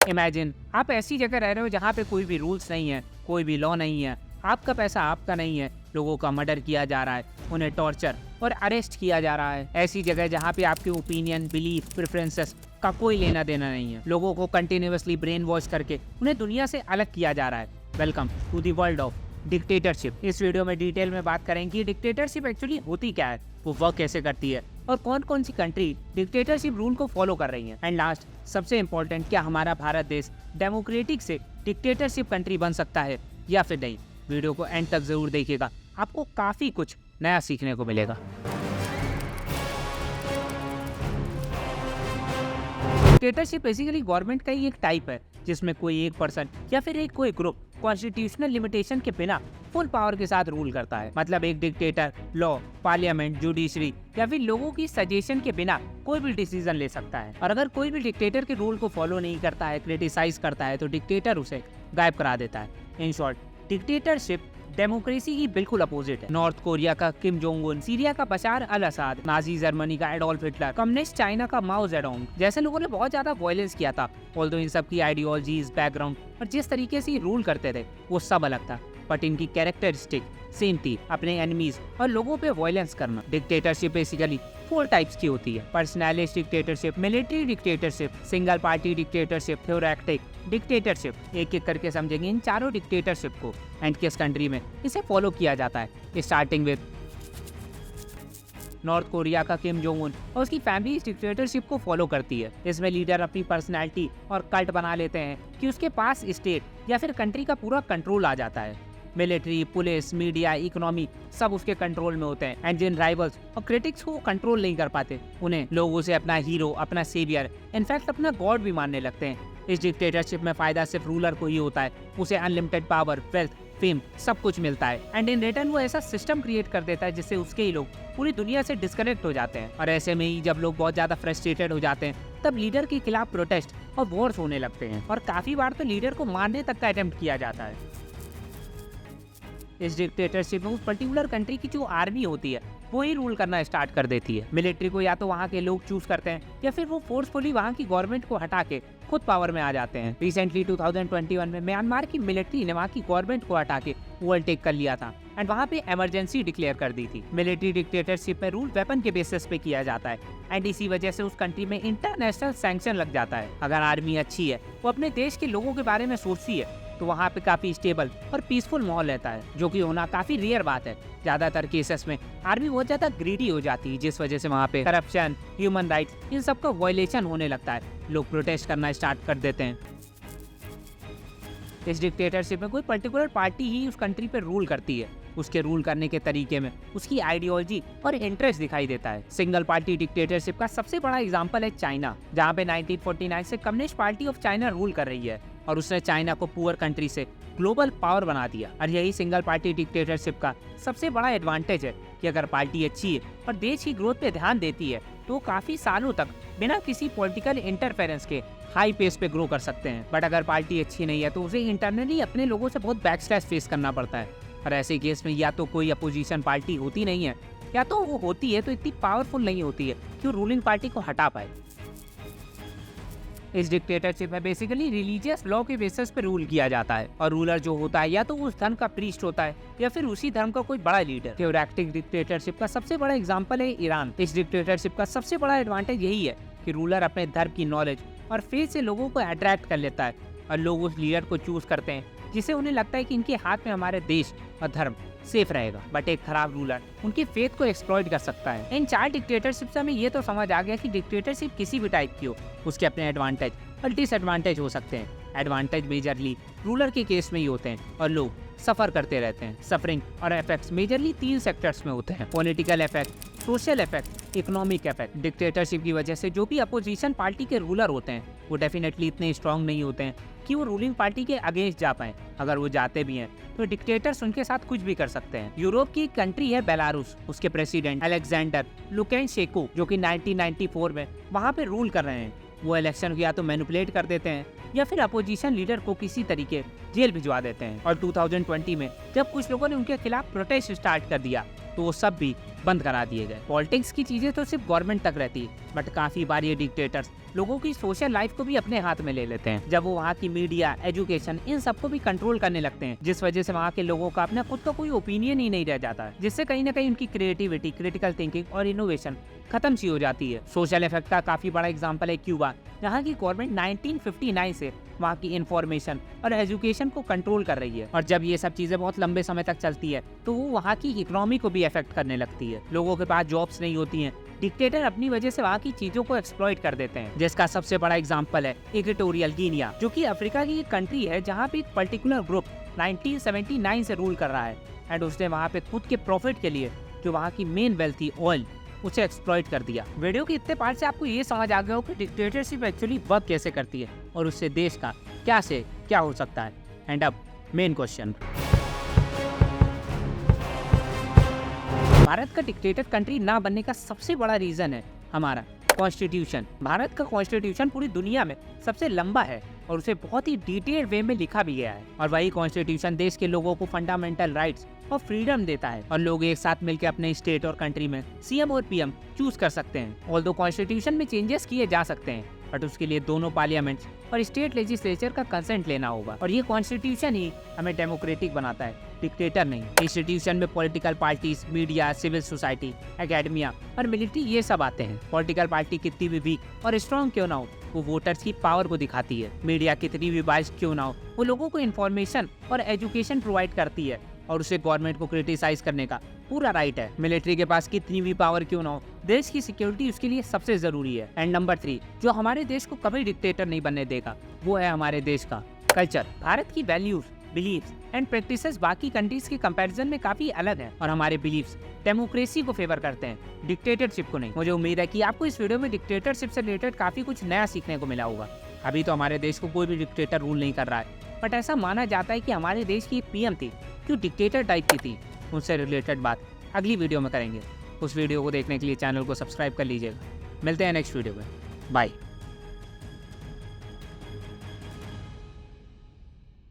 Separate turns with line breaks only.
Imagine आप ऐसी जगह रह रहे हो जहाँ पे कोई भी रूल्स नहीं है, कोई भी लॉ नहीं है, आपका पैसा आपका नहीं है, लोगों का मर्डर किया जा रहा है, उन्हें टॉर्चर और अरेस्ट किया जा रहा है। ऐसी जगह जहाँ पे आपके ओपिनियन, बिलीफ, प्रेफरेंसेस का कोई लेना देना नहीं है। लोगों को कंटिन्यूअसली ब्रेन वॉश करके उन्हें दुनिया से अलग किया जा रहा है। Welcome to the world of dictatorship. इस वीडियो में डिटेल में बात करेंगे कि डिक्टेटरशिप एक्चुअली होती क्या है, वो वर्क कैसे करती है और कौन कौन सी कंट्री डिक्टेटरशिप रूल को फॉलो कर रही है। एंड लास्ट, सबसे इंपॉर्टेंट, क्या हमारा भारत देश डेमोक्रेटिक से डिक्टेटरशिप कंट्री बन सकता है या फिर नहीं। वीडियो को एंड तक जरूर देखिएगा, आपको काफी कुछ नया सीखने को मिलेगा। डिक्टेटरशिप बेसिकली गवर्नमेंट का ही एक टाइप है जिसमें कोई एक पर्सन या फिर कोई ग्रुप कॉन्स्टिट्यूशनल लिमिटेशन के बिना फुल पावर के साथ रूल करता है। मतलब एक डिक्टेटर लॉ, पार्लियामेंट, जुडिशरी या फिर लोगों की सजेशन के बिना कोई भी डिसीजन ले सकता है। और अगर कोई भी डिक्टेटर के रूल को फॉलो नहीं करता है, क्रिटिसाइज करता है, तो डिक्टेटर उसे गायब करा देता है। इन शॉर्ट, डिक्टेटरशिप डेमोक्रेसी की बिल्कुल अपोजिट है। नॉर्थ कोरिया का किम जोंग उन, सीरिया का बशार अल असाद, नाजी जर्मनी का एडोल्फ हिटलर, कम्युनिस्ट चाइना का माओ जेडोंग जैसे लोगों ने बहुत ज्यादा वायलेंस किया था। ऑल्दो इन सब की आइडियोलॉजीज, बैकग्राउंड और जिस तरीके से रूल करते थे वो सब अलग था, बट इनकी कैरेक्टरिस्टिक सेम थी, अपने एनिमीज और लोगों पे वायलेंस करना। डिक्टेटरशिप बेसिकली 4 टाइप्स की होती है: personalist dictatorship, military dictatorship, single party dictatorship, theoretic dictatorship. एक एक करके समझेंगे इन चारों डिक्टेटरशिप को एंड किस कंट्री में इसे फॉलो किया जाता है। स्टार्टिंग विद नॉर्थ कोरिया का किम जोंग उन और उसकी फैमिली इस डिक्टेटरशिप को फॉलो करती है। इसमें लीडर अपनी पर्सनैलिटी और कल्ट बना लेते हैं कि उसके पास स्टेट या फिर कंट्री का पूरा कंट्रोल आ जाता है। मिलिट्री, पुलिस, मीडिया, इकोनॉमी सब उसके कंट्रोल में होते हैं। एंड जिन राइवल्स और क्रिटिक्स को कंट्रोल नहीं कर पाते, उन्हें लोग उसे अपना हीरो, अपना सेवियर, इनफैक्ट अपना गॉड भी मानने लगते हैं। इस डिक्टेटरशिप में फायदा सिर्फ रूलर को ही होता है, उसे अनलिमिटेड पावर, वेल्थ, फेम सब कुछ मिलता है। एंड इन रिटर्न वो ऐसा सिस्टम क्रिएट कर देता है जिससे उसके ही लोग पूरी दुनिया से डिस्कनेक्ट हो जाते हैं। और ऐसे में ही जब लोग बहुत ज्यादा फ्रस्ट्रेटेड हो जाते हैं, तब लीडर के खिलाफ प्रोटेस्ट और वॉर्स होने लगते हैं और काफी बार तो लीडर को मारने तक का अटेम्प्ट किया जाता है। इस डिक्टेटरशिप में उस पर्टिकुलर कंट्री की जो आर्मी होती है वो ही रूल करना स्टार्ट कर देती है। मिलिट्री को या तो वहाँ के लोग चूज करते हैं या फिर वो फोर्सफुली वहाँ की गवर्नमेंट को हटा के खुद पावर में आ जाते हैं। रिसेंटली 2021 में म्यांमार की मिलिट्री ने वहाँ की गवर्नमेंट को हटा के ओवरटेक कर लिया था एंड वहाँ पे इमरजेंसी डिक्लेयर कर दी थी। मिलिट्री डिक्टेटरशिप में रूल वेपन के बेसिस पे किया जाता है एंड इसी वजह से उस कंट्री में इंटरनेशनल सैंक्शन लग जाता है। अगर आर्मी अच्छी है, वो अपने देश के लोगों के बारे में सोचती है, तो वहाँ पे काफी स्टेबल और पीसफुल माहौल रहता है, जो कि होना काफी रेयर बात है। ज्यादातर केसेस में आर्मी बहुत ज्यादा ग्रीडी हो जाती है, जिस वजह से वहाँ पे करप्शन, ह्यूमन राइट्स, इन सब का वायलेशन होने लगता है। लोग प्रोटेस्ट करना स्टार्ट कर देते हैं। इस डिक्टेटरशिप में कोई पर्टिकुलर पार्टी ही उस कंट्री पे रूल करती है। उसके रूल करने के तरीके में उसकी आइडियोलॉजी और इंटरेस्ट दिखाई देता है। सिंगल पार्टी डिक्टेटरशिप का सबसे बड़ा एग्जांपल है चाइना, जहां पे 1949 से communist party of China rule कर रही है और उसने चाइना को पुअर कंट्री से ग्लोबल पावर बना दिया। और यही सिंगल पार्टी डिक्टेटरशिप का सबसे बड़ा एडवांटेज है कि अगर पार्टी अच्छी है और देश की ग्रोथ पे ध्यान देती है, तो काफी सालों तक बिना किसी पॉलिटिकल इंटरफेरेंस के हाई पेस पे ग्रो कर सकते हैं। बट अगर पार्टी अच्छी नहीं है तो उसे इंटरनली अपने लोगों से बहुत बैकस्लैश फेस करना पड़ता है। और ऐसे केस में या तो कोई अपोजिशन पार्टी होती नहीं है, या तो वो होती है तो इतनी पावरफुल नहीं होती है कि वो रूलिंग पार्टी को हटा पाए। इस डिक्टेटरशिप में बेसिकली रिलीजियस लॉ के बेसिस पे रूल किया जाता है और रूलर जो होता है या तो उस धर्म का प्रीस्ट होता है या फिर उसी धर्म का कोई बड़ा लीडर। थ्योरेटिक डिक्टेटरशिप का सबसे बड़ा एग्जांपल है ईरान। इस डिक्टेटरशिप का सबसे बड़ा एडवांटेज यही है कि रूलर अपने धर्म की नॉलेज और फेथ से लोगों को अट्रैक्ट कर लेता है और लोग उस लीडर को चूज करते हैं जिसे उन्हें लगता है कि इनके हाथ में हमारे देश और धर्म सेफ रहेगा। बट एक खराब रूलर उनकी फेथ को एक्सप्लॉइट कर सकता है। इन 4 डिक्टेटरशिप से हमें ये तो समझ आ गया कि डिक्टेटरशिप किसी भी टाइप की हो, उसके अपने एडवांटेज और डिसएडवांटेज हो सकते हैं। एडवांटेज मेजरली रूलर के केस में ही होते हैं और लोग सफर करते रहते हैं। सफरिंग और इफेक्ट्स मेजरली 3 सेक्टर्स में होते हैं: political effect, social effect, economic effect. Dictatorship की वजह से जो भी अपोजिशन पार्टी के रूलर होते हैं वो डेफिनेटली इतने स्ट्रांग नहीं होते हैं कि वो रूलिंग पार्टी के अगेंस्ट जा पाए। अगर वो जाते भी हैं तो डिक्टेटर्स उनके साथ कुछ भी कर सकते हैं। यूरोप की कंट्री है बेलारूस, उसके प्रेसिडेंट अलेक्जेंडर लुकाशेंको, जो कि 1994 में वहाँ पे रूल कर रहे हैं। वो इलेक्शन को या तो मैनिपुलेट कर देते हैं या फिर अपोजिशन लीडर को किसी तरीके जेल भिजवा देते हैं। और 2020 में जब कुछ लोगों ने उनके खिलाफ प्रोटेस्ट स्टार्ट कर दिया तो वो सब भी बंद करा दिए गए। पॉलिटिक्स की चीजें तो सिर्फ गवर्नमेंट तक रहती है, बट काफी बार ये डिक्टेटर्स लोगों की सोशल लाइफ को भी अपने हाथ में ले लेते हैं, जब वो वहाँ की मीडिया, एजुकेशन, इन सबको भी कंट्रोल करने लगते हैं, जिस वजह से वहाँ के लोगों का अपना खुद का कोई ओपिनियन ही नहीं रह जाता है, जिससे कहीं ना कहीं उनकी क्रिएटिविटी, क्रिटिकल थिंकिंग और इनोवेशन खत्म सी हो जाती है। सोशल इफेक्ट का काफी बड़ा एग्जांपल है क्यूबा, जहाँ की गवर्नमेंट 1959 से वहाँ की इंफॉर्मेशन और एजुकेशन को कंट्रोल कर रही है, और जब ये सब चीजें बहुत लंबे समय तक चलती है तो वो वहाँ की इकोनॉमी को भी अफेक्ट करने लगती है। लोगों के पास जॉब्स नहीं होती हैं, डिक्टेटर अपनी वजह से वहाँ की चीजों को एक्सप्लॉइट कर देते हैं, जिसका सबसे बड़ा एग्जांपल है इक्वेटोरियल गिनिया, जो कि अफ्रीका की एक कंट्री है जहाँ पे एक पर्टिकुलर ग्रुप 1979 से रूल कर रहा है, एंड उसने वहाँ पे खुद के प्रॉफिट के लिए जो वहाँ की मेन वेल्थ थी ऑयल, उसे एक्सप्लॉइट कर दिया। वीडियो के इतने पार्ट से आपको ये समझ आ गया हो कि डिक्टेटरशिप एक्चुअली वर्क कैसे करती है और उससे देश का क्या से क्या हो सकता है। एंड अब मेन क्वेश्चन, भारत का डिक्टेटर कंट्री ना बनने का सबसे बड़ा रीजन है हमारा कॉन्स्टिट्यूशन। भारत का कॉन्स्टिट्यूशन पूरी दुनिया में सबसे लंबा है और उसे बहुत ही डिटेल्ड वे में लिखा भी गया है, और वही कॉन्स्टिट्यूशन देश के लोगों को फंडामेंटल राइट्स और फ्रीडम देता है, और लोग एक साथ मिलकर अपने स्टेट और कंट्री में सीएम और पीएम चूज कर सकते हैं। ऑल्दो कॉन्स्टिट्यूशन में चेंजेस किए जा सकते हैं, बट उसके लिए दोनों पार्लियामेंट्स और स्टेट लेजिस्लेचर का कंसेंट लेना होगा, और ये कॉन्स्टिट्यूशन ही हमें डेमोक्रेटिक बनाता है, डिक्टेटर नहीं। इंस्टीट्यूशन में political parties, media, civil society, academia और मिलिट्री ये सब आते हैं। पॉलिटिकल पार्टी कितनी भी वीक और स्ट्रॉन्ग क्यों ना हो, वो वोटर्स की पावर को दिखाती है। मीडिया कितनी भी बाइस्ड क्यों ना हो, वो लोगों को इन्फॉर्मेशन और एजुकेशन प्रोवाइड करती है, और उसे गवर्नमेंट को क्रिटिसाइज करने का पूरा राइट है। मिलिट्री के पास कितनी भी पावर क्यों ना हो, देश की सिक्योरिटी उसके लिए सबसे जरूरी है। एंड नंबर 3, जो हमारे देश को कभी डिक्टेटर नहीं बनने देगा, वो है हमारे देश का कल्चर। भारत की वैल्यूज, बिलीव्स एंड प्रैक्टिसेस बाकी कंट्रीज के कंपैरिजन में काफी अलग है, और हमारे बिलीव्स डेमोक्रेसी को फेवर करते हैं, डिक्टेटरशिप को नहीं। मुझे उम्मीद है कि आपको इस वीडियो में डिक्टेटरशिप से रिलेटेड काफी कुछ नया सीखने को मिला होगा। अभी तो हमारे देश को कोई भी डिक्टेटर रूल नहीं कर रहा है, बट ऐसा माना जाता है कि हमारे देश की एक पीएम थी जो डिक्टेटर टाइप की थी। उनसे रिलेटेड बात अगली वीडियो में करेंगे। उस वीडियो को देखने के लिए चैनल को सब्सक्राइब कर लीजिएगा। मिलते हैं नेक्स्ट वीडियो में, बाय।